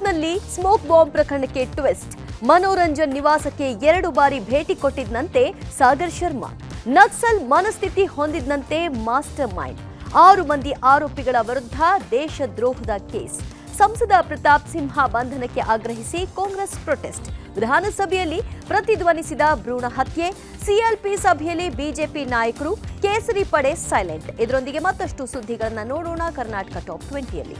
ಸಂಸತ್ನಲ್ಲಿ smoke bomb ಪ್ರಕರಣಕ್ಕೆ twist. Manoranjan ನಿವಾಸಕ್ಕೆ 2 ಬಾರಿ ಭೇಟಿ ಕೊಟ್ಟಿದ್ದಂತೆ ಸಾಗರ್ ಶರ್ಮಾ. ನಕ್ಸಲ್ ಮನಸ್ಥಿತಿ ಹೊಂದಿದ್ದಂತೆ ಮಾಸ್ಟರ್ ಮೈಂಡ್. 6 ಮಂದಿ ಆರೋಪಿಗಳ ವಿರುದ್ಧ ದೇಶದ್ರೋಹದ ಕೇಸ್. ಸಂಸದ ಪ್ರತಾಪ್ ಸಿಂಹ ಬಂಧನಕ್ಕೆ ಆಗ್ರಹಿಸಿ ಕಾಂಗ್ರೆಸ್ ಪ್ರೊಟೆಸ್ಟ್. ವಿಧಾನಸಭೆಯಲ್ಲಿ ಪ್ರತಿಧ್ವನಿಸಿದ ಭ್ರೂಣ ಹತ್ಯೆ. ಸಿಎಲ್ಪಿ ಸಭೆಯಲ್ಲಿ ಬಿಜೆಪಿ ನಾಯಕರು, ಕೇಸರಿ ಪಡೆ ಸೈಲೆಂಟ್. ಇದರೊಂದಿಗೆ ಮತ್ತಷ್ಟು ಸುದ್ದಿಗಳನ್ನು ನೋಡೋಣ ಕರ್ನಾಟಕ ಟಾಪ್ 20ಯಲ್ಲಿ.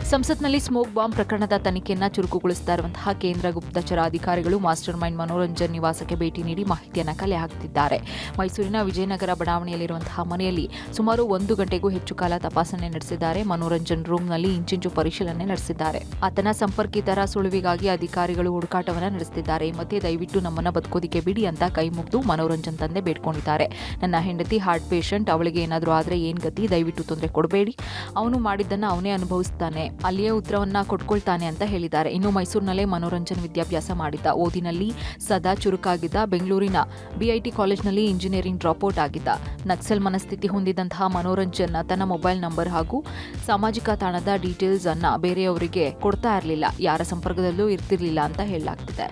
ಸಂಸತ್ನಲ್ಲಿ ಸ್ಮೋಕ್ ಬಾಂಬ್ ಪ್ರಕರಣದ ತನಿಖೆಯನ್ನು ಚುರುಕುಗೊಳಿಸುತ್ತಾ ಇರುವಂತಹ ಕೇಂದ್ರ ಗುಪ್ತಚರ ಅಧಿಕಾರಿಗಳು ಮಾಸ್ಟರ್ ಮೈಂಡ್ ಮನೋರಂಜನ್ ನಿವಾಸಕ್ಕೆ ಭೇಟಿ ನೀಡಿ ಮಾಹಿತಿಯನ್ನು ಕಲೆ ಹಾಕುತ್ತಿದ್ದಾರೆ. ಮೈಸೂರಿನ ವಿಜಯನಗರ ಬಡಾವಣೆಯಲ್ಲಿರುವಂತಹ ಮನೆಯಲ್ಲಿ ಸುಮಾರು 1 ಗಂಟೆಗೂ ಹೆಚ್ಚು ಕಾಲ ತಪಾಸಣೆ ನಡೆಸಿದ್ದಾರೆ. ಮನೋರಂಜನ್ ರೂಮ್ನಲ್ಲಿ ಇಂಚಿಂಚು ಪರಿಶೀಲನೆ ನಡೆಸಿದ್ದಾರೆ. ಆತನ ಸಂಪರ್ಕಿತರ ಸುಳಿವಿಗಾಗಿ ಅಧಿಕಾರಿಗಳು ಹುಡುಕಾಟವನ್ನು ನಡೆಸುತ್ತಿದ್ದಾರೆ. ಈ ಮಧ್ಯೆ ದಯವಿಟ್ಟು ನಮ್ಮನ್ನ ಬದುಕೋದಿಕ್ಕೆ ಬಿಡಿ ಅಂತ ಕೈ ಮುಗಿದು ಮನೋರಂಜನ್ ತಂದೆ ಬೇಡ್ಕೊಂಡಿದ್ದಾರೆ. ನನ್ನ ಹೆಂಡತಿ ಹಾರ್ಟ್ ಪೇಷಂಟ್, ಅವಳಿಗೆ ಏನಾದರೂ ಆದರೆ ಏನ್ ಗತಿ, ದಯವಿಟ್ಟು ತೊಂದರೆ ಕೊಡಬೇಡಿ, ಅವನು ಮಾಡಿದ್ದನ್ನು ಅವನೇ ಅನುಭವಿಸ್ತಾನೆ, ಅಲ್ಲಿಯೇ ಉತ್ತರವನ್ನ ಕೊಟ್ಕೊಳ್ತಾನೆ ಅಂತ ಹೇಳಿದ್ದಾರೆ. ಇನ್ನು ಮೈಸೂರಿನಲ್ಲೇ ಮನೋರಂಜನ್ ವಿದ್ಯಾಭ್ಯಾಸ ಮಾಡಿದ್ದ. ಓದಿನಲ್ಲಿ ಸದಾ ಚುರುಕಾಗಿದ್ದ. ಬೆಂಗಳೂರಿನ ಬಿಐಟಿ ಕಾಲೇಜ್ನಲ್ಲಿ ಇಂಜಿನಿಯರಿಂಗ್ ಡ್ರಾಪ್ಔಟ್ ಆಗಿದ್ದ. ನಕ್ಸಲ್ ಮನಸ್ಥಿತಿ ಹೊಂದಿದಂತಹ ಮನೋರಂಜನ್ ತನ್ನ ಮೊಬೈಲ್ ನಂಬರ್ ಹಾಗೂ ಸಾಮಾಜಿಕ ತಾಣದ ಡೀಟೇಲ್ಸ್ ಅನ್ನ ಬೇರೆಯವರಿಗೆ ಕೊಡ್ತಾ ಇರಲಿಲ್ಲ. ಯಾರ ಸಂಪರ್ಕದಲ್ಲೂ ಇರ್ತಿರ್ಲಿಲ್ಲ ಅಂತ ಹೇಳಲಾಗ್ತಿದೆ.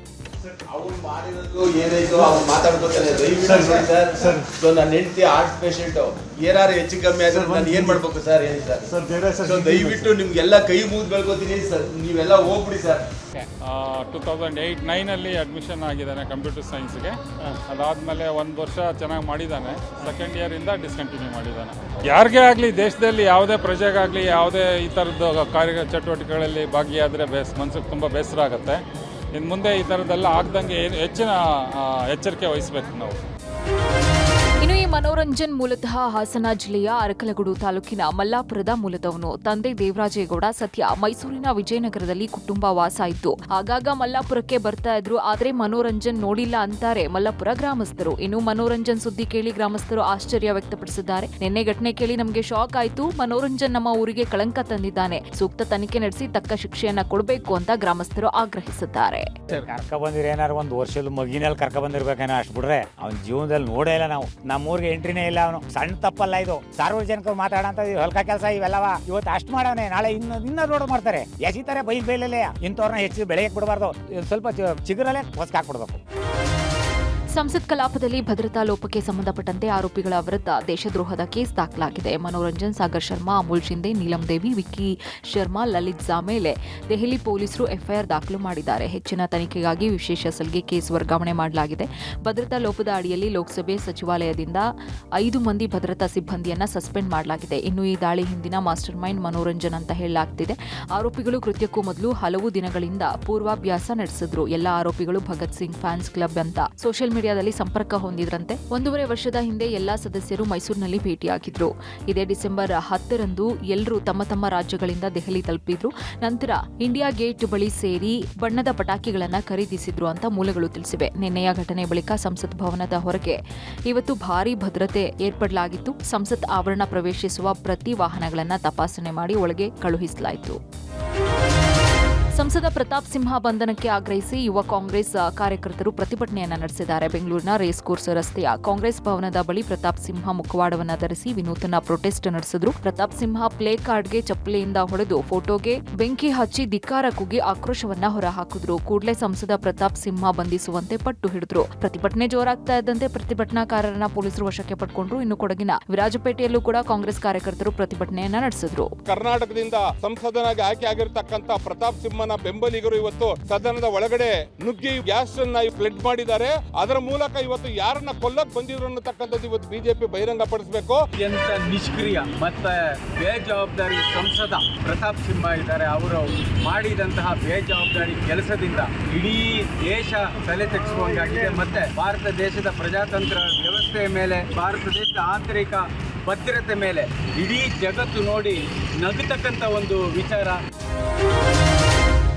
ಅವ್ರು ಮಾಡಿರೋದು ಏನಾಯ್ತು ಅವ್ರು ಮಾತಾಡ್ಕೊತಾರೆ. ದಯವಿಟ್ಟು ಸರ್, ಸೊ ನನ್ನ ಹೆಂಡತಿ ಹಾರ್ಟ್ ಪೇಷಂಟ್, ಏನಾರು ಹೆಚ್ಚು ಕಮ್ಮಿ ಆದ್ರೆ ನಾನು ಏನ್ ಮಾಡ್ಬೇಕು ಸರ್, ಹೇಳಿ ಸರ್. ಸೊ ದಯವಿಟ್ಟು ನಿಮ್ಗೆಲ್ಲ ಕೈ ಮುಗಿದು ಬೆಳ್ಕೊತೀನಿ ಸರ್, ನೀವೆಲ್ಲ ಹೋಗ್ಬಿಡಿ ಸರ್. 2008-9 ಅಡ್ಮಿಷನ್ ಆಗಿದ್ದಾನೆ ಕಂಪ್ಯೂಟರ್ ಸೈನ್ಸ್ಗೆ. ಅದಾದಮೇಲೆ 1 ವರ್ಷ ಚೆನ್ನಾಗಿ ಮಾಡಿದ್ದಾನೆ. ಸೆಕೆಂಡ್ ಇಯರಿಂದ ಡಿಸ್ಕಂಟಿನ್ಯೂ ಮಾಡಿದ್ದಾನೆ. ಯಾರಿಗೇ ಆಗಲಿ ದೇಶದಲ್ಲಿ ಯಾವುದೇ ಪ್ರಜೆಗಾಗಲಿ ಯಾವುದೇ ಈ ಥರದ್ದು ಕಾರ್ಯ ಚಟುವಟಿಕೆಗಳಲ್ಲಿ ಭಾಗಿಯಾದರೆ ಮನಸ್ಸಿಗೆ ತುಂಬ ಬೇಸರ ಆಗುತ್ತೆ. ಇನ್ನು ಮುಂದೆ ಈ ಥರದ್ದೆಲ್ಲ ಆಗ್ದಂಗೆ ಹೆಚ್ಚಿನ ಎಚ್ಚರಿಕೆ ವಹಿಸಬೇಕು ನಾವು. ಇನ್ನು ಈ ಮನೋರಂಜನ್ ಮೂಲತಃ ಹಾಸನ ಜಿಲ್ಲೆಯ ಅರಕಲಗೂಡು ತಾಲೂಕಿನ ಮಲ್ಲಾಪುರದ ಮೂಲದವನು. ತಂದೆ ದೇವರಾಜೇಗೌಡ ಸದ್ಯ ಮೈಸೂರಿನ ವಿಜಯನಗರದಲ್ಲಿ ಕುಟುಂಬ ವಾಸ ಇತ್ತು. ಆಗಾಗ ಮಲ್ಲಾಪುರಕ್ಕೆ ಬರ್ತಾ ಇದ್ರು. ಆದ್ರೆ ಮನೋರಂಜನ್ ನೋಡಿಲ್ಲ ಅಂತಾರೆ ಮಲ್ಲಾಪುರ ಗ್ರಾಮಸ್ಥರು. ಇನ್ನು ಮನೋರಂಜನ್ ಸುದ್ದಿ ಕೇಳಿ ಗ್ರಾಮಸ್ಥರು ಆಶ್ಚರ್ಯ ವ್ಯಕ್ತಪಡಿಸಿದ್ದಾರೆ. ನಿನ್ನೆ ಘಟನೆ ಕೇಳಿ ನಮಗೆ ಶಾಕ್ ಆಯ್ತು. ಮನೋರಂಜನ್ ನಮ್ಮ ಊರಿಗೆ ಕಳಂಕ ತಂದಿದ್ದಾನೆ. ಸೂಕ್ತ ತನಿಖೆ ನಡೆಸಿ ತಕ್ಕ ಶಿಕ್ಷೆಯನ್ನ ಕೊಡಬೇಕು ಅಂತ ಗ್ರಾಮಸ್ಥರು ಆಗ್ರಹಿಸಿದ್ದಾರೆ. ಕರ್ಕ ಬಂದಿರ ಏನಾರು 1 ವರ್ಷದ ಮಗಿನಲ್ಲಿ ಕರ್ಕ ಬಂದಿರ್ಬೇಕೇನೋ, ಅಷ್ಟು ಬಿಡ್ರೆ ಅವ್ನ ಜೀವನದಲ್ಲಿ ನೋಡೇ ಇಲ್ಲ ನಾವು. ನಮ್ಮೂರಿಗೆ ಎಂಟ್ರಿನೇ ಇಲ್ಲ ಅವನು. ಸಣ್ಣ ತಪ್ಪಲ್ಲ ಇದು. ಸಾರ್ವಜನಿಕರು ಮಾತಾಡಂತ ಹೊಲ್ಕ ಕೆಲಸ ಇವೆಲ್ಲವ. ಇವತ್ತು ಅಷ್ಟು ಮಾಡವನೆ, ನಾಳೆ ಇನ್ನ ರೋಡ್ ಮಾಡ್ತಾರೆ. ಎಸಿತಾರೆ ಬೈಲೇ. ಇಂಥವ್ರನ್ನ ಹೆಚ್ಚು ಬೆಳೆಯಕ್ಕೆ ಬಿಡಬಾರ್ದು. ಸ್ವಲ್ಪ ಚಿಗುರಲ್ಲೇ ಹೊಸಕ್ಕೆ ಹಾಕ್ಬಿಡ್ಬೇಕು. ಸಂಸತ್ ಕಲಾಪದಲ್ಲಿ ಭದ್ರತಾ ಲೋಪಕ್ಕೆ ಸಂಬಂಧಪಟ್ಟಂತೆ ಆರೋಪಿಗಳ ವಿರುದ್ಧ ದೇಶದ್ರೋಹದ ಕೇಸ್ ದಾಖಲಾಗಿದೆ. ಮನೋರಂಜನ್, ಸಾಗರ್ ಶರ್ಮಾ, ಅಮೂಲ್ ಶಿಂದೆ, ನೀಲಂ ದೇವಿ, ವಿಕ್ಕಿ ಶರ್ಮಾ, ಲಲಿತ್ ಝಾ ಮೇಲೆ ದೆಹಲಿ ಪೊಲೀಸರು ಎಫ್ಐಆರ್ ದಾಖಲು ಮಾಡಿದ್ದಾರೆ. ಹೆಚ್ಚಿನ ತನಿಖೆಗಾಗಿ ವಿಶೇಷ ಸೆಲ್ಗೆ ಕೇಸ್ ವರ್ಗಾವಣೆ ಮಾಡಲಾಗಿದೆ. ಭದ್ರತಾ ಲೋಪದ ಅಡಿಯಲ್ಲಿ ಲೋಕಸಭೆ ಸಚಿವಾಲಯದಿಂದ 5 ಮಂದಿ ಭದ್ರತಾ ಸಿಬ್ಬಂದಿಯನ್ನ ಸಸ್ಪೆಂಡ್ ಮಾಡಲಾಗಿದೆ. ಇನ್ನು ಈ ದಾಳಿ ಹಿಂದಿನ ಮಾಸ್ಟರ್ ಮೈಂಡ್ ಮನೋರಂಜನ್ ಅಂತ ಹೇಳಲಾಗ್ತಿದೆ. ಆರೋಪಿಗಳು ಕೃತ್ಯಕ್ಕೂ ಮೊದಲು ಹಲವು ದಿನಗಳಿಂದ ಪೂರ್ವಾಭ್ಯಾಸ ನಡೆಸಿದ್ರು. ಎಲ್ಲ ಆರೋಪಿಗಳು ಭಗತ್ ಸಿಂಗ್ ಫ್ಯಾನ್ಸ್ ಕ್ಲಬ್ ಅಂತ ಸೋಷಿಯಲ್ ಮೀಡಿಯಾದಲ್ಲಿ ಸಂಪರ್ಕ ಹೊಂದಿದ್ರಂತೆ. 1.5 ವರ್ಷದ ಹಿಂದೆ ಎಲ್ಲಾ ಸದಸ್ಯರು ಮೈಸೂರಿನಲ್ಲಿ ಭೇಟಿಯಾಗಿದ್ರು. ಇದೇ ಡಿಸೆಂಬರ್ 10ರಂದು ಎಲ್ಲರೂ ತಮ್ಮ ತಮ್ಮ ರಾಜ್ಯಗಳಿಂದ ದೆಹಲಿ ತಲುಪಿದ್ರು. ನಂತರ ಇಂಡಿಯಾ ಗೇಟ್ ಬಳಿ ಸೇರಿ ಬಣ್ಣದ ಪಟಾಕಿಗಳನ್ನ ಖರೀದಿಸಿದ್ರು ಅಂತ ಮೂಲಗಳು ತಿಳಿಸಿವೆ. ನಿನ್ನೆಯ ಘಟನೆ ಬಳಿಕ ಸಂಸತ್ ಭವನದ ಹೊರಗೆ ಇವತ್ತು ಭಾರೀ ಭದ್ರತೆ ಏರ್ಪಡಲಾಗಿತ್ತು. ಸಂಸತ್ ಆವರಣ ಪ್ರವೇಶಿಸುವ ಪ್ರತಿ ವಾಹನಗಳನ್ನ ತಪಾಸಣೆ ಮಾಡಿ ಒಳಗೆ ಕಳುಹಿಸಲಾಯಿತು. ಸಂಸದ ಪ್ರತಾಪ್ ಸಿಂಹ ಬಂಧನಕ್ಕೆ ಆಗ್ರಹಿಸಿ ಯುವ ಕಾಂಗ್ರೆಸ್ ಕಾರ್ಯಕರ್ತರು ಪ್ರತಿಭಟನೆಯನ್ನು ನಡೆಸಿದ್ದಾರೆ. ಬೆಂಗಳೂರಿನ ರೇಸ್ ಕೋರ್ಸ್ ರಸ್ತೆಯ ಕಾಂಗ್ರೆಸ್ ಭವನದ ಬಳಿ ಪ್ರತಾಪ್ ಸಿಂಹ ಮುಖವಾಡವನ್ನು ಧರಿಸಿ ವಿನೂತನ ಪ್ರೊಟೆಸ್ಟ್ ನಡೆಸಿದ್ರು. ಪ್ರತಾಪ್ ಸಿಂಹ ಪ್ಲೇ ಕಾರ್ಡ್ಗೆ ಚಪ್ಪಲಿಯಿಂದ ಹೊಡೆದು ಫೋಟೋಗೆ ಬೆಂಕಿ ಹಚ್ಚಿ ಧಿಕ್ಕಾರ ಕೂಗಿ ಆಕ್ರೋಶವನ್ನ ಹೊರಹಾಕಿದ್ರು. ಕೂಡಲೇ ಸಂಸದ ಪ್ರತಾಪ್ ಸಿಂಹ ಬಂಧಿಸುವಂತೆ ಪಟ್ಟು ಹಿಡಿದ್ರು. ಪ್ರತಿಭಟನೆ ಜೋರಾಗ್ತಾ ಇದ್ದಂತೆ ಪ್ರತಿಭಟನಾಕಾರರನ್ನ ಪೊಲೀಸರು ವಶಕ್ಕೆ ಪಡ್ಕೊಂಡ್ರು. ಇನ್ನು ಕೊಡಗಿನ ವಿರಾಜಪೇಟೆಯಲ್ಲೂ ಕೂಡ ಕಾಂಗ್ರೆಸ್ ಕಾರ್ಯಕರ್ತರು ಪ್ರತಿಭಟನೆಯನ್ನ ನಡೆಸಿದ್ರು. ಕರ್ನಾಟಕದಿಂದ ಸಂಸದನಾಗಿ ಆಯ್ಕೆ ಆಗಿರತಕ್ಕಂತ ಪ್ರತಾಪ್ ಸಿಂಹ ಬೆಂಬಲಿಗರು ಇವತ್ತು ಸದನದ ಒಳಗಡೆ ನುಗ್ಗಿ ಗ್ಯಾಸ್ ಅನ್ನ ಫ್ಲಡ್ ಮಾಡಿದ್ದಾರೆ. ಅದರ ಮೂಲಕ ಇವತ್ತು ಯಾರನ್ನ ಕೊಲ್ಲಕ್ ಬಂದಿದ್ರು ಅನ್ನತಕ್ಕಂಥದ್ದು ಇವತ್ತು ಬಿಜೆಪಿ ಬಹಿರಂಗ ಪಡಿಸಬೇಕು. ಎಂತ ನಿಷ್ಕ್ರಿಯ ಮತ್ತೆ ಬೇಜವಾಬ್ದಾರಿ ಸಂಸದ ಪ್ರತಾಪ್ ಸಿಂಹ ಇದ್ದಾರೆ. ಅವರು ಮಾಡಿದಂತಹ ಬೇಜವಾಬ್ದಾರಿ ಕೆಲಸದಿಂದ ಇಡೀ ದೇಶ ತಲೆ ತೆಗೆಸುವಂಗಾಗಿದೆ. ಮತ್ತೆ ಭಾರತ ದೇಶದ ಪ್ರಜಾತಂತ್ರ ವ್ಯವಸ್ಥೆಯ ಮೇಲೆ, ಭಾರತ ದೇಶದ ಆಂತರಿಕ ಭದ್ರತೆ ಮೇಲೆ ಇಡೀ ಜಗತ್ತು ನೋಡಿ ನಗತಕ್ಕಂಥ ಒಂದು ವಿಚಾರ.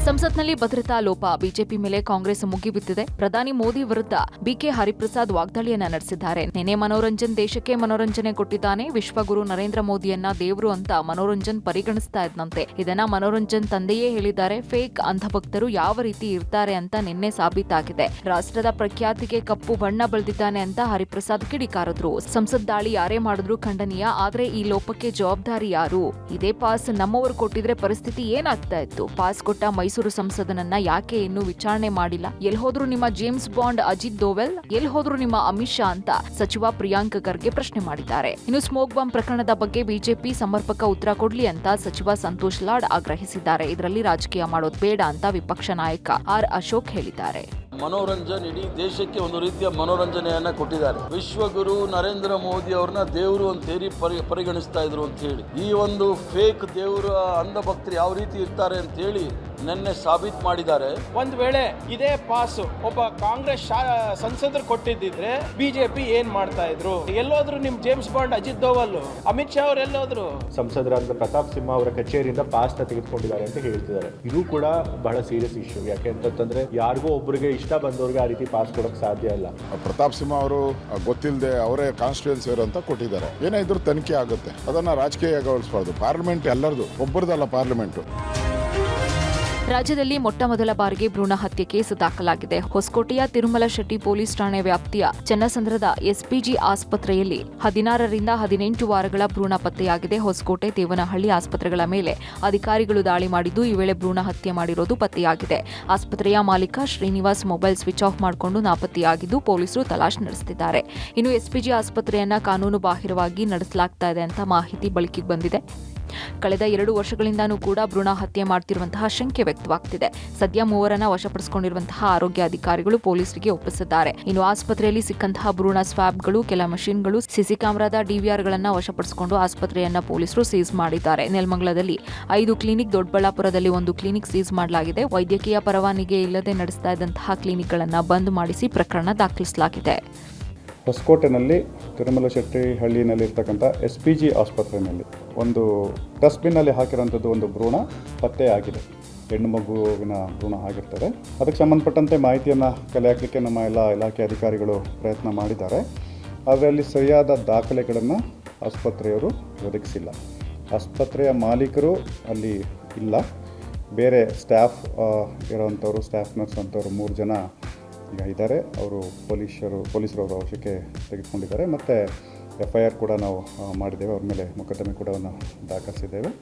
ಸಂಸತ್ನಲ್ಲಿ ಭದ್ರತಾ ಲೋಪ, ಬಿಜೆಪಿ ಮೇಲೆ ಕಾಂಗ್ರೆಸ್ ಮುಗಿಬಿದ್ದಿದೆ. ಪ್ರಧಾನಿ ಮೋದಿ ವಿರುದ್ಧ ಬಿಕೆ ಹರಿಪ್ರಸಾದ್ ವಾಗ್ದಾಳಿಯನ್ನ ನಡೆಸಿದ್ದಾರೆ. ನಿನ್ನೆ ಮನೋರಂಜನ್ ದೇಶಕ್ಕೆ ಮನೋರಂಜನೆ ಕೊಟ್ಟಿದ್ದಾನೆ. ವಿಶ್ವಗುರು ನರೇಂದ್ರ ಮೋದಿಯನ್ನ ದೇವರು ಅಂತ ಮನೋರಂಜನ್ ಪರಿಗಣಿಸ್ತಾ ಇದ್ದಂತೆ. ಇದನ್ನ ಮನೋರಂಜನ್ ತಂದೆಯೇ ಹೇಳಿದ್ದಾರೆ. ಫೇಕ್ ಅಂಧಭಕ್ತರು ಯಾವ ರೀತಿ ಇರ್ತಾರೆ ಅಂತ ನಿನ್ನೆ ಸಾಬೀತಾಗಿದೆ. ರಾಷ್ಟ್ರದ ಪ್ರಖ್ಯಾತಿಗೆ ಕಪ್ಪು ಬಣ್ಣ ಬಳಿದಿದ್ದಾನೆ ಅಂತ ಹರಿಪ್ರಸಾದ್ ಕಿಡಿಕಾರದ್ರು. ಸಂಸತ್ ದಾಳಿ ಯಾರೇ ಮಾಡಿದ್ರು ಖಂಡನೀಯ, ಆದ್ರೆ ಈ ಲೋಪಕ್ಕೆ ಜವಾಬ್ದಾರಿ ಯಾರು? ಇದೇ ಪಾಸ್ ನಮ್ಮವರು ಕೊಟ್ಟಿದ್ರೆ ಪರಿಸ್ಥಿತಿ ಏನಾಗ್ತಾ ಇತ್ತು? ಪಾಸ್ ಕೊಟ್ಟ ಮೈಸೂರು ಸಂಸದನನ್ನ ಯಾಕೆ ಇನ್ನೂ ವಿಚಾರಣೆ ಮಾಡಿಲ್ಲ? ಎಲ್ ಹೋದ್ರು ನಿಮ್ಮ ಜೇಮ್ಸ್ ಬಾಂಡ್ ಅಜಿತ್ ದೋವೆಲ್? ಎಲ್ ಹೋದ್ರು ನಿಮ್ಮ ಅಮಿತ್ ಶಾ ಅಂತ ಸಚಿವ ಪ್ರಿಯಾಂಕ್ ಖರ್ಗೆ ಪ್ರಶ್ನೆ ಮಾಡಿದ್ದಾರೆ. ಇನ್ನು ಸ್ಮೋಕ್ ಬಾಂಬ್ ಪ್ರಕರಣದ ಬಗ್ಗೆ ಬಿಜೆಪಿ ಸಮರ್ಪಕ ಉತ್ತರ ಕೊಡ್ಲಿ ಅಂತ ಸಚಿವ ಸಂತೋಷ್ ಲಾಡ್ ಆಗ್ರಹಿಸಿದ್ದಾರೆ. ಇದರಲ್ಲಿ ರಾಜಕೀಯ ಮಾಡೋದು ಬೇಡ ಅಂತ ವಿಪಕ್ಷ ನಾಯಕ ಆರ್ ಅಶೋಕ್ ಹೇಳಿದ್ದಾರೆ. ಮನೋರಂಜನ್ ಇಡೀ ದೇಶಕ್ಕೆ ಒಂದು ರೀತಿಯ ಮನೋರಂಜನೆಯನ್ನ ಕೊಟ್ಟಿದ್ದಾರೆ. ವಿಶ್ವಗುರು ನರೇಂದ್ರ ಮೋದಿ ಅವ್ರನ್ನ ದೇವರು ಅಂತೇಳಿ ಪರಿಗಣಿಸ್ತಾ ಇದ್ರು ಅಂತ ಹೇಳಿ, ಈ ಒಂದು ಫೇಕ್ ದೇವರ ಅಂಧ ಭಕ್ತರು ಯಾವ ರೀತಿ ಇರ್ತಾರೆ ಅಂತ ಹೇಳಿ ನಿನ್ನೆ ಸಾಬೀತು ಮಾಡಿದ್ದಾರೆ. ಒಂದ್ ವೇಳೆ ಇದೇ ಪಾಸ್ ಒಬ್ಬ ಕಾಂಗ್ರೆಸ್ ಸಂಸದರು ಕೊಟ್ಟಿದ್ದಿದ್ರೆ ಬಿಜೆಪಿ ಏನ್ ಮಾಡ್ತಾ ಇದ್ರು? ಎಲ್ಲೋದ್ರು ನಿಮ್ ಜೇಮ್ಸ್ ಬಾಂಡ್ ಅಜಿತ್ ದೋವಲ್, ಅಮಿತ್ ಶಾ ಅವ್ರು ಎಲ್ಲೋದ್ರು? ಸಂಸದರಾದ ಪ್ರತಾಪ್ ಸಿಂಹ ಅವರ ಕಚೇರಿಯಿಂದ ಪಾಸ್ ನ ತೆಗೆದುಕೊಂಡಿದ್ದಾರೆ ಅಂತ ಹೇಳ್ತಿದ್ದಾರೆ. ಇದು ಕೂಡ ಬಹಳ ಸೀರಿಯಸ್ ಇಶ್ಯೂ. ಯಾಕೆ ಅಂತಂದ್ರೆ ಯಾರಿಗೂ ಒಬ್ಬರಿಗೆ ಇಷ್ಟ ಬಂದವ್ರಿಗೆ ಆ ರೀತಿ ಪಾಸ್ ಕೊಡಕ್ ಸಾಧ್ಯ ಇಲ್ಲ. ಪ್ರತಾಪ್ ಸಿಂಹ ಅವರು ಗೊತ್ತಿಲ್ಲದೆ ಅವರೇ ಕಾನ್ಸ್ಟಿಟ್ಯೂನ್ಸಿ ಅಂತ ಕೊಟ್ಟಿದ್ದಾರೆ. ಏನೇ ಇದ್ರೂ ತನಿಖೆ ಆಗುತ್ತೆ, ಅದನ್ನ ರಾಜಕೀಯಗೊಳಿಸಬಾರ್ದು. ಪಾರ್ಲಿಮೆಂಟ್ ಎಲ್ಲರದು, ಒಬ್ಬರದಲ್ಲ ಪಾರ್ಲಿಮೆಂಟ್. ರಾಜ್ಯದಲ್ಲಿ ಮೊಟ್ಟಮೊದಲ ಬಾರಿಗೆ ಭ್ರೂಣ ಹತ್ಯೆ ಕೇಸ್ ದಾಖಲಾಗಿದೆ. ಹೊಸಕೋಟೆಯ ತಿರುಮಲ ಶೆಟ್ಟಿ ಪೊಲೀಸ್ ಠಾಣೆ ವ್ಯಾಪ್ತಿಯ ಚನ್ನಸಂದ್ರದ ಎಸ್ಪಿಜಿ ಆಸ್ಪತ್ರೆಯಲ್ಲಿ 16ರಿಂದ 18 ವಾರಗಳ ಭ್ರೂಣ ಪತ್ತೆಯಾಗಿದೆ. ಹೊಸಕೋಟೆ, ದೇವನಹಳ್ಳಿ ಆಸ್ಪತ್ರೆಗಳ ಮೇಲೆ ಅಧಿಕಾರಿಗಳು ದಾಳಿ ಮಾಡಿದ್ದು, ಈ ವೇಳೆ ಭ್ರೂಣ ಹತ್ಯೆ ಮಾಡಿರೋದು ಪತ್ತೆಯಾಗಿದೆ. ಆಸ್ಪತ್ರೆಯ ಮಾಲೀಕ ಶ್ರೀನಿವಾಸ್ ಮೊಬೈಲ್ ಸ್ವಿಚ್ ಆಫ್ ಮಾಡಿಕೊಂಡು ನಾಪತ್ತೆಯಾಗಿದ್ದು, ಪೊಲೀಸರು ತಲಾಶ್ ನಡೆಸುತ್ತಿದ್ದಾರೆ. ಇನ್ನು ಎಸ್ಪಿಜಿ ಆಸ್ಪತ್ರೆಯನ್ನ ಕಾನೂನು ಬಾಹಿರವಾಗಿ ನಡೆಸಲಾಗ್ತಾ ಇದೆ ಅಂತ ಮಾಹಿತಿ ಬೆಳಕಿಗೆ ಬಂದಿದೆ. ಕಳೆದ 2 ವರ್ಷಗಳಿಂದನೂ ಕೂಡ ಭ್ರೂಣ ಹತ್ಯೆ ಮಾಡ್ತಿರುವಂತಹ ಶಂಕೆ ವ್ಯಕ್ತವಾಗ್ತಿದೆ. ಸದ್ಯ 3 ವಶಪಡಿಸಿಕೊಂಡಿರುವಂತಹ ಆರೋಗ್ಯ ಅಧಿಕಾರಿಗಳು ಪೊಲೀಸರಿಗೆ ಒಪ್ಪಿಸಿದ್ದಾರೆ. ಇನ್ನು ಆಸ್ಪತ್ರೆಯಲ್ಲಿ ಸಿಕ್ಕಂತಹ ಭ್ರೂಣ ಸ್ವಾಬ್ಗಳು, ಕೆಲ ಮಷೀನ್ಗಳು, ಸಿಸಿ ಕ್ಯಾಮೆರಾದ ಡಿವಿಆರ್ಗಳನ್ನ ವಶಪಡಿಸಿಕೊಂಡು ಆಸ್ಪತ್ರೆಯನ್ನ ಪೊಲೀಸರು ಸೀಸ್ ಮಾಡಿದ್ದಾರೆ. ನೆಲಮಂಗಲದಲ್ಲಿ 5 ಕ್ಲಿನಿಕ್, ದೊಡ್ಡಬಳ್ಳಾಪುರದಲ್ಲಿ 1 ಕ್ಲಿನಿಕ್ ಸೀಸ್ ಮಾಡಲಾಗಿದೆ. ವೈದ್ಯಕೀಯ ಪರವಾನಗಿ ಇಲ್ಲದೆ ನಡೆಸ್ತಾ ಇದ್ದಂತಹ ಕ್ಲಿನಿಕ್ಗಳನ್ನು ಬಂದ್ ಮಾಡಿಸಿ ಪ್ರಕರಣ ದಾಖಲಿಸಲಾಗಿದೆ. ಹೊಸಕೋಟೆನಲ್ಲಿ ತಿರುಮಲ ಶೆಟ್ಟಿ ಹಳ್ಳಿನಲ್ಲಿರ್ತಕ್ಕಂಥ SPG ಆಸ್ಪತ್ರೆಯಲ್ಲಿ ಒಂದು ಡಸ್ಟ್ಬಿನ್ನಲ್ಲಿ ಹಾಕಿರೋಂಥದ್ದು ಒಂದು ಭ್ರೂಣ ಪತ್ತೆಯಾಗಿದೆ. ಹೆಣ್ಣು ಮಗುವಿನ ಭ್ರೂಣ ಆಗಿರ್ತದೆ. ಅದಕ್ಕೆ ಸಂಬಂಧಪಟ್ಟಂತೆ ಮಾಹಿತಿಯನ್ನು ಕಲೆ ಹಾಕಲಿಕ್ಕೆ ನಮ್ಮ ಎಲ್ಲ ಇಲಾಖೆ ಅಧಿಕಾರಿಗಳು ಪ್ರಯತ್ನ ಮಾಡಿದ್ದಾರೆ. ಅದರಲ್ಲಿ ಸರಿಯಾದ ದಾಖಲೆಗಳನ್ನು ಆಸ್ಪತ್ರೆಯವರು ಒದಗಿಸಿಲ್ಲ. ಆಸ್ಪತ್ರೆಯ ಮಾಲೀಕರು ಅಲ್ಲಿ ಇಲ್ಲ. ಬೇರೆ ಸ್ಟಾಫ್ ಇರೋವಂಥವ್ರು, ಸ್ಟಾಫ್ ನರ್ಸ್ ಅಂಥವ್ರು 3 ಜನ ಈಗ ಇದ್ದಾರೆ. ಅವರು ಪೊಲೀಸರು ಅವರ ವಶಕ್ಕೆ ತೆಗೆದುಕೊಂಡಿದ್ದಾರೆ. ಮತ್ತು FIR ಕೂಡ ನಾವು ಮಾಡಿದ್ದೇವೆ. ಅವ್ರ ಮೇಲೆ ಮೊಕದ್ದಮೆ ಕೂಡ ದಾಖಲಿಸಿದ್ದೇವೆ.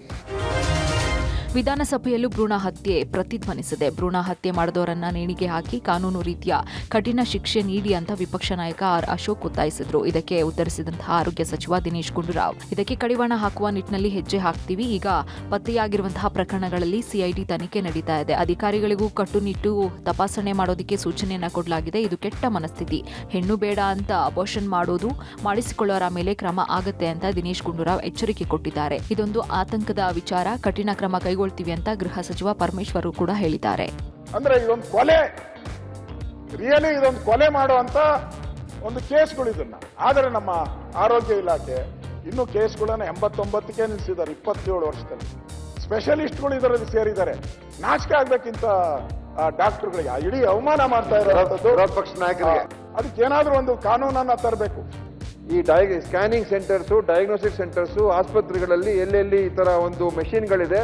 ವಿಧಾನಸಭೆಯಲ್ಲೂ ಭ್ರೂಣ ಹತ್ಯೆ ಪ್ರತಿಧ್ವನಿಸಿದೆ. ಭ್ರೂಣ ಹತ್ಯೆ ಮಾಡಿದವರನ್ನ ನೇಣಿಗೆ ಹಾಕಿ ಕಾನೂನು ರೀತಿಯ ಕಠಿಣ ಶಿಕ್ಷೆ ನೀಡಿ ಅಂತ ವಿಪಕ್ಷ ನಾಯಕ ಆರ್ ಅಶೋಕ್ ಒತ್ತಾಯಿಸಿದ್ರು. ಇದಕ್ಕೆ ಉತ್ತರಿಸಿದಂತಹ ಆರೋಗ್ಯ ಸಚಿವ ದಿನೇಶ್ ಗುಂಡೂರಾವ್, ಇದಕ್ಕೆ ಕಡಿವಾಣ ಹಾಕುವ ನಿಟ್ಟಿನಲ್ಲಿ ಹೆಜ್ಜೆ ಹಾಕ್ತೀವಿ. ಈಗ ಪತ್ತೆಯಾಗಿರುವಂತಹ ಪ್ರಕರಣಗಳಲ್ಲಿ CID ತನಿಖೆ ನಡೀತಾ ಇದೆ. ಅಧಿಕಾರಿಗಳಿಗೂ ಕಟ್ಟುನಿಟ್ಟು ತಪಾಸಣೆ ಮಾಡೋದಕ್ಕೆ ಸೂಚನೆಯನ್ನ ಕೊಡಲಾಗಿದೆ. ಇದು ಕೆಟ್ಟ ಮನಸ್ಥಿತಿ. ಹೆಣ್ಣು ಬೇಡ ಅಂತ ಅಬೋರ್ಷನ್ ಮಾಡೋದು, ಮಾಡಿಸಿಕೊಳ್ಳೋರ ಮೇಲೆ ಕ್ರಮ ಆಗತ್ತೆ ಅಂತ ದಿನೇಶ್ ಗುಂಡೂರಾವ್ ಎಚ್ಚರಿಕೆ ಕೊಟ್ಟಿದ್ದಾರೆ. ಇದೊಂದು ಆತಂಕದ ವಿಚಾರ. ಕಠಿಣ ಕ್ರಮ ಕೈಗೊಳ್ತೀವಿ ಅಂತ ಗೃಹ ಸಚಿವ ಪರಮೇಶ್ವರ್ ಕೂಡ ಹೇಳಿದ್ದಾರೆ. ಅಂದ್ರೆ ಇದೊಂದು ಕೊಲೆ, ರಿಯಲಿ ಇದೊಂದು ಕೊಲೆ ಮಾಡುವಂತ ಒಂದು ಕೇಸ್ಗಳು ಇದನ್ನ. ಆದರೆ ನಮ್ಮ ಆರೋಗ್ಯ ಇಲಾಖೆ ಇನ್ನು ಕೇಸ್ಗಳನ್ನ 89ಕ್ಕೆ ನಿಲ್ಲಿಸಿದ್ದಾರೆ. 27 ವರ್ಷದಲ್ಲಿ ಸ್ಪೆಷಲಿಸ್ಟ್ಗಳು ಇದರಲ್ಲಿ ಸೇರಿದ್ದಾರೆ. ನಾಚಿಕೆ ಆಗ್ಬೇಕಿಂತ ಡಾಕ್ಟರ್ಗಳಿಗೆ ಇಡೀ ಅವಮಾನ ಮಾಡ್ತಾ ಇರೋ ಪಕ್ಷ ನಾಯಕರಿಗೆ ಅದಕ್ಕೇನಾದ್ರೂ ಒಂದು ಕಾನೂನನ್ನ ತರಬೇಕು. ಈ ಸ್ಕ್ಯಾನಿಂಗ್ ಸೆಂಟರ್ಸು, ಡಯಾಗ್ನೋಸ್ಟಿಕ್ ಸೆಂಟರ್ಸು, ಆಸ್ಪತ್ರೆಗಳಲ್ಲಿ ಎಲ್ಲೆಲ್ಲಿ ಈ ತರ ಒಂದು ಮೆಷಿನ್ಗಳಿದೆ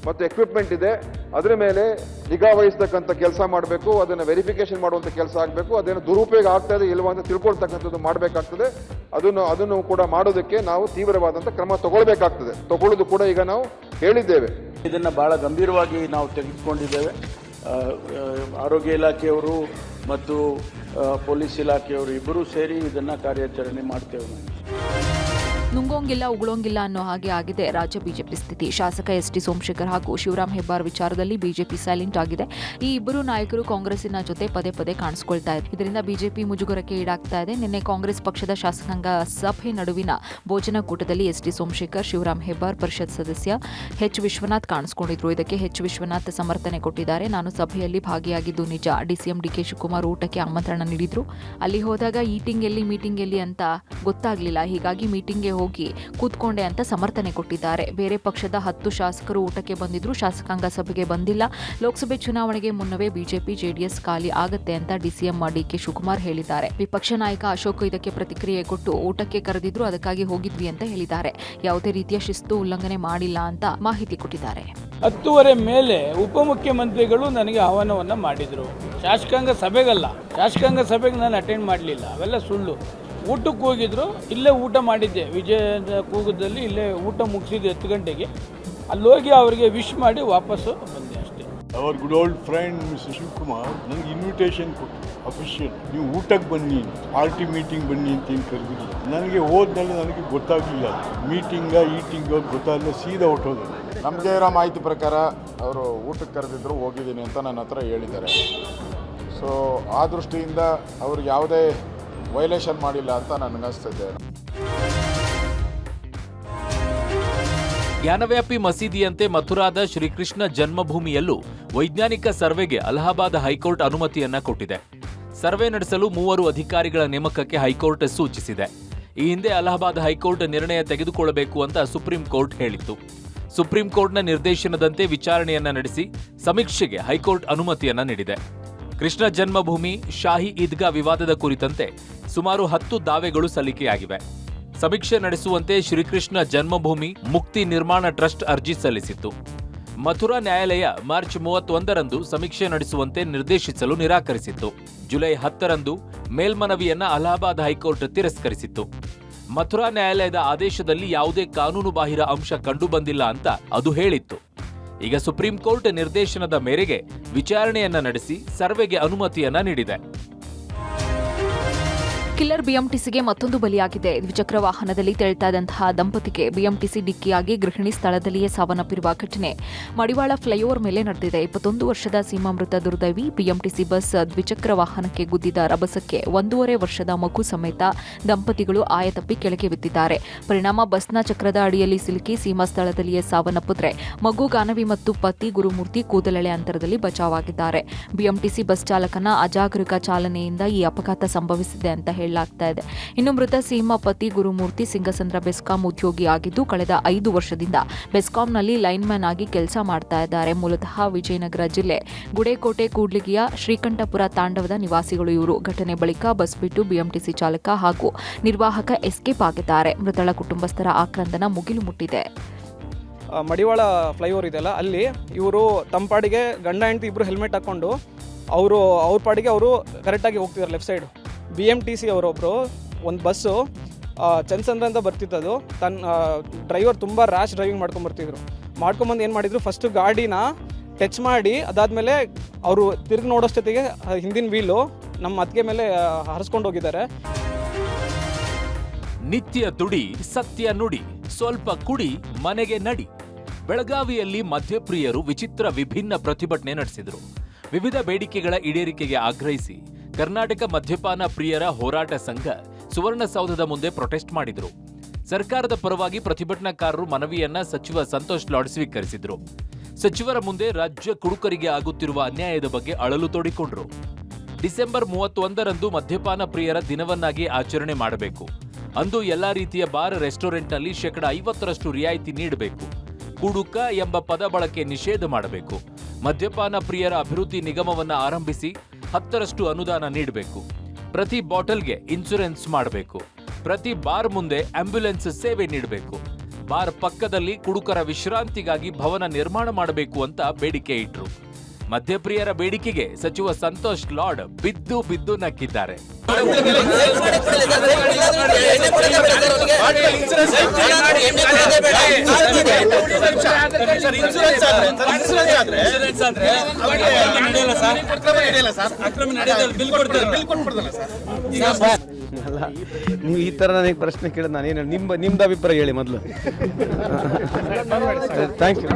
ಮತ್ತು ಎಕ್ವಿಪ್ಮೆಂಟ್ ಇದೆ, ಅದರ ಮೇಲೆ ನಿಗಾ ವಹಿಸ್ತಕ್ಕಂಥ ಕೆಲಸ ಮಾಡಬೇಕು. ಅದನ್ನು ವೆರಿಫಿಕೇಶನ್ ಮಾಡುವಂಥ ಕೆಲಸ ಆಗಬೇಕು. ಅದೇನು ದುರುಪಯೋಗ ಆಗ್ತಾ ಇದೆ ಇಲ್ವಾ ಅಂತ ತಿಳ್ಕೊಳ್ತಕ್ಕಂಥದ್ದು ಮಾಡಬೇಕಾಗ್ತದೆ. ಅದನ್ನು ಕೂಡ ಮಾಡೋದಕ್ಕೆ ನಾವು ತೀವ್ರವಾದಂಥ ಕ್ರಮ ತಗೊಳ್ಳೋದು ಕೂಡ ಈಗ ನಾವು ಹೇಳಿದ್ದೇವೆ. ಇದನ್ನು ಬಹಳ ಗಂಭೀರವಾಗಿ ನಾವು ತೆಗೆದುಕೊಂಡಿದ್ದೇವೆ. ಆರೋಗ್ಯ ಇಲಾಖೆಯವರು ಮತ್ತು ಪೊಲೀಸ್ ಇಲಾಖೆಯವರು ಇಬ್ಬರೂ ಸೇರಿ ಇದನ್ನು ಕಾರ್ಯಾಚರಣೆ ಮಾಡ್ತೇವೆ. ನುಂಗೋಂಗಿಲ್ಲ ಉಗುಳೋಂಗಿಲ್ಲ ಅನ್ನೋ ಹಾಗೆ ಆಗಿದೆ ರಾಜ್ಯ ಬಿಜೆಪಿ ಸ್ಥಿತಿ. ಶಾಸಕ ST ಸೋಮಶೇಖರ್ ಹಾಗೂ ಶಿವರಾಮ್ ಹೆಬ್ಬಾರ್ ವಿಚಾರದಲ್ಲಿ ಬಿಜೆಪಿ ಸೈಲೆಂಟ್ ಆಗಿದೆ. ಈ ಇಬ್ಬರು ನಾಯಕರು ಕಾಂಗ್ರೆಸ್ಸಿನ ಜೊತೆ ಪದೇ ಪದೇ ಕಾಣಿಸಿಕೊಳ್ತಾ ಇದೆ. ಇದರಿಂದ ಬಿಜೆಪಿ ಮುಜುಗರಕ್ಕೆ ಈಡಾಗ್ತಾ ಇದೆ. ನಿನ್ನೆ ಕಾಂಗ್ರೆಸ್ ಪಕ್ಷದ ಶಾಸಕಾಂಗ ಸಭೆ ನಡುವಿನ ಭೋಜನ ಕೂಟದಲ್ಲಿ ST ಸೋಮಶೇಖರ್, ಶಿವರಾಮ್ ಹೆಬ್ಬಾರ್, ಪರಿಷತ್ ಸದಸ್ಯ H ವಿಶ್ವನಾಥ್ ಕಾಣಿಸಿಕೊಂಡಿದ್ರು. ಇದಕ್ಕೆ H ವಿಶ್ವನಾಥ್ ಸಮರ್ಥನೆ ಕೊಟ್ಟಿದ್ದಾರೆ. ನಾನು ಸಭೆಯಲ್ಲಿ ಭಾಗಿಯಾಗಿದ್ದು ನಿಜ. DCM DK ಶಿವಕುಮಾರ್ ಊಟಕ್ಕೆ ಆಮಂತ್ರಣ ನೀಡಿದ್ರು. ಅಲ್ಲಿ ಹೋದಾಗ ಈಟಿಂಗ್ ಎಲ್ಲಿ ಮೀಟಿಂಗ್ ಎಲ್ಲಿ ಅಂತ ಗೊತ್ತಾಗ್ಲಿಲ್ಲ. ಹೀಗಾಗಿ ಮೀಟಿಂಗ್ಗೆ ಹೋಗಿ ಕೂತ್ಕೊಂಡೆ ಅಂತ ಸಮರ್ಥನೆ ಕೊಟ್ಟಿದ್ದಾರೆ. ಬೇರೆ ಪಕ್ಷದ 10 ಶಾಸಕರು ಊಟಕ್ಕೆ ಬಂದಿದ್ರು, ಶಾಸಕಾಂಗ ಸಭೆಗೆ ಬಂದಿಲ್ಲ. ಲೋಕಸಭೆ ಚುನಾವಣೆಗೆ ಮುನ್ನವೇ ಬಿಜೆಪಿ ಜೆಡಿಎಸ್ ಖಾಲಿ ಆಗತ್ತೆ ಅಂತ ಡಿಸಿಎಂ ಡಿಕೆ ಶಿವಕುಮಾರ್ ಹೇಳಿದ್ದಾರೆ. ವಿಪಕ್ಷ ನಾಯಕ ಅಶೋಕ್ ಇದಕ್ಕೆ ಪ್ರತಿಕ್ರಿಯೆ ಕೊಟ್ಟು ಊಟಕ್ಕೆ ಕರೆದಿದ್ರು, ಅದಕ್ಕಾಗಿ ಹೋಗಿದ್ವಿ ಅಂತ ಹೇಳಿದ್ದಾರೆ. ಯಾವುದೇ ರೀತಿಯ ಶಿಸ್ತು ಉಲ್ಲಂಘನೆ ಮಾಡಿಲ್ಲ ಅಂತ ಮಾಹಿತಿ ಕೊಟ್ಟಿದ್ದಾರೆ. 10:30 ಮೇಲೆ ಉಪಮುಖ್ಯಮಂತ್ರಿಗಳು ನನಗೆ ಆಹ್ವಾನವನ್ನ ಮಾಡಿದ್ರು. ಶಾಸಕಾಂಗ ಸಭೆಗಲ್ಲ, ಶಾಸಕಾಂಗ ಸಭೆಗೆ ನಾನು ಅಟೆಂಡ್ ಮಾಡಲಿಲ್ಲ, ಅವೆಲ್ಲ ಸುಳ್ಳು. ಊಟಕ್ಕೆ ಹೋಗಿದ್ರು, ಇಲ್ಲೇ ಊಟ ಮಾಡಿದ್ದೆ, ವಿಜಯ ಕೂಗದಲ್ಲಿ ಇಲ್ಲೇ ಊಟ ಮುಗಿಸಿದ್ದು 10 ಗಂಟೆಗೆ. ಅಲ್ಲೋಗಿ ಅವರಿಗೆ ವಿಶ್ ಮಾಡಿ ವಾಪಸ್ಸು ಬಂದೆ ಅಷ್ಟೇ. Our good old friend mister Shivakumar ನನಗೆ ಇನ್ವಿಟೇಷನ್ ಕೊಟ್ಟರು, ಅಫಿಷಿಯಲ್, ನೀವು ಊಟಕ್ಕೆ ಬನ್ನಿ, ಪಾರ್ಟಿ ಮೀಟಿಂಗ್ ಬನ್ನಿ ಅಂತ ಏನು ಕರೆದಿಲ್ಲ. ನನಗೆ ಹೋದ್ಮೇಲೆ ನನಗೆ ಗೊತ್ತಾಗಲಿಲ್ಲ, ಈಟಿಂಗ ಗೊತ್ತಾಗಲಿಲ್ಲ, ಸೀದಾ ಹೊಟ್ಟೋದು. ನಮಗೆ ಇರೋ ಮಾಹಿತಿ ಪ್ರಕಾರ ಅವರು ಊಟಕ್ಕೆ ಕರೆದಿದ್ರು, ಹೋಗಿದ್ದೀನಿ ಅಂತ ನನ್ನ ಹತ್ರ ಹೇಳಿದ್ದಾರೆ. ಸೊ ಆ ದೃಷ್ಟಿಯಿಂದ ಅವರು ಯಾವುದೇ ವೈಲೇಷನ್ ಮಾಡಿಲ್ಲ ಅಂತ ನನಗನ್ನಿಸ್ತದೆ. ಜ್ಞಾನವ್ಯಾಪಿ ಮಸೀದಿಯಂತೆ ಮಥುರಾದ ಶ್ರೀಕೃಷ್ಣ ಜನ್ಮಭೂಮಿಯಲ್ಲೂ ವೈಜ್ಞಾನಿಕ ಸರ್ವೆಗೆ ಅಲಹಾಬಾದ್ ಹೈಕೋರ್ಟ್ ಅನುಮತಿಯನ್ನ ಕೊಟ್ಟಿದೆ. ಸರ್ವೆ ನಡೆಸಲು 3 ಅಧಿಕಾರಿಗಳ ನೇಮಕಕ್ಕೆ ಹೈಕೋರ್ಟ್ ಸೂಚಿಸಿದೆ. ಈ ಹಿಂದೆ ಅಲಹಾಬಾದ್ ಹೈಕೋರ್ಟ್ ನಿರ್ಣಯ ತೆಗೆದುಕೊಳ್ಳಬೇಕು ಅಂತ ಸುಪ್ರೀಂ ಕೋರ್ಟ್ ಹೇಳಿತ್ತು. ಸುಪ್ರೀಂ ಕೋರ್ಟ್ನ ನಿರ್ದೇಶನದಂತೆ ವಿಚಾರಣೆಯನ್ನ ನಡೆಸಿ ಸಮೀಕ್ಷೆಗೆ ಹೈಕೋರ್ಟ್ ಅನುಮತಿಯನ್ನ ನೀಡಿದೆ. ಕೃಷ್ಣ ಜನ್ಮಭೂಮಿ ಶಾಹಿ ಈದ್ಗಾ ವಿವಾದದ ಕುರಿತಂತೆ ಸುಮಾರು 10 ದಾವೆಗಳು ಸಲ್ಲಿಕೆಯಾಗಿವೆ. ಸಮೀಕ್ಷೆ ನಡೆಸುವಂತೆ ಶ್ರೀಕೃಷ್ಣ ಜನ್ಮಭೂಮಿ ಮುಕ್ತಿ ನಿರ್ಮಾಣ ಟ್ರಸ್ಟ್ ಅರ್ಜಿ ಸಲ್ಲಿಸಿತ್ತು. ಮಥುರಾ ನ್ಯಾಯಾಲಯ ಮಾರ್ಚ್ 31ರಂದು ಸಮೀಕ್ಷೆ ನಡೆಸುವಂತೆ ನಿರ್ದೇಶಿಸಲು ನಿರಾಕರಿಸಿತ್ತು. ಜುಲೈ 10ರಂದು ಮೇಲ್ಮನವಿಯನ್ನ ಅಲಹಾಬಾದ್ ಹೈಕೋರ್ಟ್ ತಿರಸ್ಕರಿಸಿತ್ತು. ಮಥುರಾ ನ್ಯಾಯಾಲಯದ ಆದೇಶದಲ್ಲಿ ಯಾವುದೇ ಕಾನೂನು ಬಾಹಿರ ಅಂಶ ಕಂಡುಬಂದಿಲ್ಲ ಅಂತ ಅದು ಹೇಳಿತ್ತು. ಈಗ ಸುಪ್ರೀಂ ಕೋರ್ಟ್ ನಿರ್ದೇಶನದ ಮೇರೆಗೆ ವಿಚಾರಣೆಯನ್ನ ನಡೆಸಿ ಸರ್ವೆಗೆ ಅನುಮತಿಯನ್ನ ನೀಡಿದೆ. ಕಿಲ್ಲರ್ ಬಿಎಂಟಿಸಿಗೆ ಮತ್ತೊಂದು ಬಲಿಯಾಗಿದೆ. ದ್ವಿಚಕ್ರ ವಾಹನದಲ್ಲಿ ತೆರಳ್ತಾ ಇದ್ದಂತಹ ದಂಪತಿಗೆ ಬಿಎಂಟಿಸಿ ಡಿಕ್ಕಿಯಾಗಿ ಗೃಹಿಣಿ ಸ್ಥಳದಲ್ಲಿಯೇ ಸಾವನ್ನಪ್ಪಿರುವ ಘಟನೆ ಮಡಿವಾಳ ಫ್ಲೈಓವರ್ ಮೇಲೆ ನಡೆದಿದೆ. 21 ವರ್ಷದ ಸೀಮಾಮೃತ ದುರ್ದೈವಿ ಬಿಎಂಟಿಸಿ ಬಸ್ ದ್ವಿಚಕ್ರ ವಾಹನಕ್ಕೆ ಗುದ್ದಿದ ರಭಸಕ್ಕೆ 1.5 ವರ್ಷದ ಮಗು ಸಮೇತ ದಂಪತಿಗಳು ಆಯತಪ್ಪಿ ಕೆಳಗೆ ಬಿದ್ದಿದ್ದಾರೆ. ಪರಿಣಾಮ ಬಸ್ನ ಚಕ್ರದ ಅಡಿಯಲ್ಲಿ ಸಿಲುಕಿ ಸೀಮಾ ಸ್ಥಳದಲ್ಲಿಯೇ ಸಾವನ್ನಪ್ಪಿದ್ರೆ ಮಗು ಗಾನವಿ ಮತ್ತು ಪತಿ ಗುರುಮೂರ್ತಿ ಕೂದಲೆಳೆ ಅಂತರದಲ್ಲಿ ಬಚಾವಾಗಿದ್ದಾರೆ. ಬಿಎಂಟಿಸಿ ಬಸ್ ಚಾಲಕನ ಅಜಾಗರೂಕ ಚಾಲನೆಯಿಂದ ಈ ಅಪಘಾತ ಸಂಭವಿಸಿದೆ ಅಂತ ಹೇಳಲಾಗ್ತಾ ಇದೆ. ಇನ್ನು ಮೃತ ಸೀಮಾ ಪತಿ ಗುರುಮೂರ್ತಿ ಸಿಂಗಸಂದ್ರ ಬೆಸ್ಕಾಂ ಉದ್ಯೋಗಿ ಆಗಿದ್ದು ಕಳೆದ 5 ವರ್ಷದಿಂದ ಬೆಸ್ಕಾಂನಲ್ಲಿ ಲೈನ್ಮ್ಯಾನ್ ಆಗಿ ಕೆಲಸ ಮಾಡ್ತಾ ಇದ್ದಾರೆ. ಮೂಲತಃ ವಿಜಯನಗರ ಜಿಲ್ಲೆ ಗುಡೇಕೋಟೆ ಕೂಡ್ಲಿಗಿಯ ಶ್ರೀಕಂಠಪುರ ತಾಂಡವದ ನಿವಾಸಿಗಳು ಇವರು. ಘಟನೆ ಬಳಿಕ ಬಸ್ ಬಿಟ್ಟು ಬಿಎಂಟಿಸಿ ಚಾಲಕ ಹಾಗೂ ನಿರ್ವಾಹಕ ಎಸ್ಕೇಪ್ ಆಗಿದ್ದಾರೆ. ಮೃತಳ ಕುಟುಂಬಸ್ಥರ ಆಕ್ರಂದನ ಮುಗಿಲು ಮುಟ್ಟಿದೆ. ಮಡಿವಾಳ ಫ್ಲೈಓವರ್ ಇದೆಯಲ್ಲ, ಅಲ್ಲಿ ಇವರು ತಮ್ಮ ಪಾಡಿಗೆ ಗಂಡ ಹೆಂಡತಿ ಇಬ್ಬರು ಹೆಲ್ಮೆಟ್ ಹಾಕ್ಕೊಂಡು ಅವ್ರ ಪಾಡಿಗೆ ಅವರು ಕರೆಕ್ಟಾಗಿ ಹೋಗ್ತಿದ್ದಾರೆ ಲೆಫ್ಟ್ ಸೈಡು. BMTC ಅವರೊಬ್ಬರು ಒಂದು ಬಸ್ಸು ಚಂದ್ಸಂದ್ರ ಅಂತ ಬರ್ತಿದ್ದದು, ತನ್ನ ಡ್ರೈವರ್ ತುಂಬ ರ್ಯಾಶ್ ಡ್ರೈವಿಂಗ್ ಮಾಡ್ಕೊಂಬಂದು ಏನು ಮಾಡಿದ್ರು, ಫಸ್ಟು ಗಾಡಿನ ಟಚ್ ಮಾಡಿ ಅದಾದಮೇಲೆ ಅವರು ತಿರುಗಿ ನೋಡೋಷ್ಟೊತ್ತಿಗೆ ಹಿಂದಿನ ವೀಲು ನಮ್ಮ ಅತ್ತಿಗೆ ಮೇಲೆ ಹರಿಸ್ಕೊಂಡು ಹೋಗಿದ್ದಾರೆ. ನಿತ್ಯ ದುಡಿ ಸತ್ಯ ನುಡಿ, ಸ್ವಲ್ಪ ಕುಡಿ ಮನೆಗೆ ನಡಿ. ಬೆಳಗಾವಿಯಲ್ಲಿ ಮದ್ಯಪ್ರಿಯರು ವಿಚಿತ್ರ ವಿಭಿನ್ನ ಪ್ರತಿಭಟನೆ ನಡೆಸಿದರು. ವಿವಿಧ ಬೇಡಿಕೆಗಳ ಈಡೇರಿಕೆಗೆ ಆಗ್ರಹಿಸಿ ಕರ್ನಾಟಕ ಮದ್ಯಪಾನ ಪ್ರಿಯರ ಹೋರಾಟ ಸಂಘ ಸುವರ್ಣಸೌಧದ ಮುಂದೆ ಪ್ರೊಟೆಸ್ಟ್ ಮಾಡಿದರು. ಸರ್ಕಾರದ ಪರವಾಗಿ ಪ್ರತಿಭಟನಾಕಾರರು ಮನವಿಯನ್ನ ಸಚಿವ ಸಂತೋಷ್ ಲಾಡ್ ಸ್ವೀಕರಿಸಿದ್ರು. ಸಚಿವರ ಮುಂದೆ ರಾಜ್ಯ ಕುಡುಕರಿಗೆ ಆಗುತ್ತಿರುವ ಅನ್ಯಾಯದ ಬಗ್ಗೆ ಅಳಲು ತೋಡಿಕೊಂಡ್ರು. ಡಿಸೆಂಬರ್ 31ರಂದು ಮದ್ಯಪಾನ ಪ್ರಿಯರ ದಿನವನ್ನಾಗಿ ಆಚರಣೆ ಮಾಡಬೇಕು. ಅಂದು ಎಲ್ಲಾ ರೀತಿಯ ಬಾರ್ ರೆಸ್ಟೋರೆಂಟ್ನಲ್ಲಿ 50% ರಿಯಾಯಿತಿ ನೀಡಬೇಕು. ಕುಡುಕ ಎಂಬ ಪದ ಬಳಕೆ ನಿಷೇಧ ಮಾಡಬೇಕು. ಮದ್ಯಪಾನ ಪ್ರಿಯರ ಅಭಿವೃದ್ಧಿ ನಿಗಮವನ್ನ ಆರಂಭಿಸಿ 10% ಅನುದಾನ ನೀಡಬೇಕು. ಪ್ರತಿ ಬಾಟಲ್ಗೆ ಇನ್ಶೂರೆನ್ಸ್ ಮಾಡಬೇಕು. ಪ್ರತಿ ಬಾರ್ ಮುಂದೆ ಆಂಬ್ಯುಲೆನ್ಸ್ ಸೇವೆ ನೀಡಬೇಕು. ಬಾರ್ ಪಕ್ಕದಲ್ಲಿ ಕುಡುಕರ ವಿಶ್ರಾಂತಿಗಾಗಿ ಭವನ ನಿರ್ಮಾಣ ಮಾಡಬೇಕು ಅಂತ ಬೇಡಿಕೆ ಇಟ್ರು. ಮದ್ಯಪ್ರಿಯರ ಬೇಡಿಕೆಗೆ ಸಚಿವ ಸಂತೋಷ್ ಲಾಡ್ ಬಿದ್ದು ನಕ್ಕಿದ್ದಾರೆ. ನೀವು ಈ ಥರ ನನಗೆ ಪ್ರಶ್ನೆ ಕೇಳಿದ ನಾನೇನು ನಿಮ್ದು ಅಭಿಪ್ರಾಯ ಹೇಳಿ ಮೊದಲು. Thank you.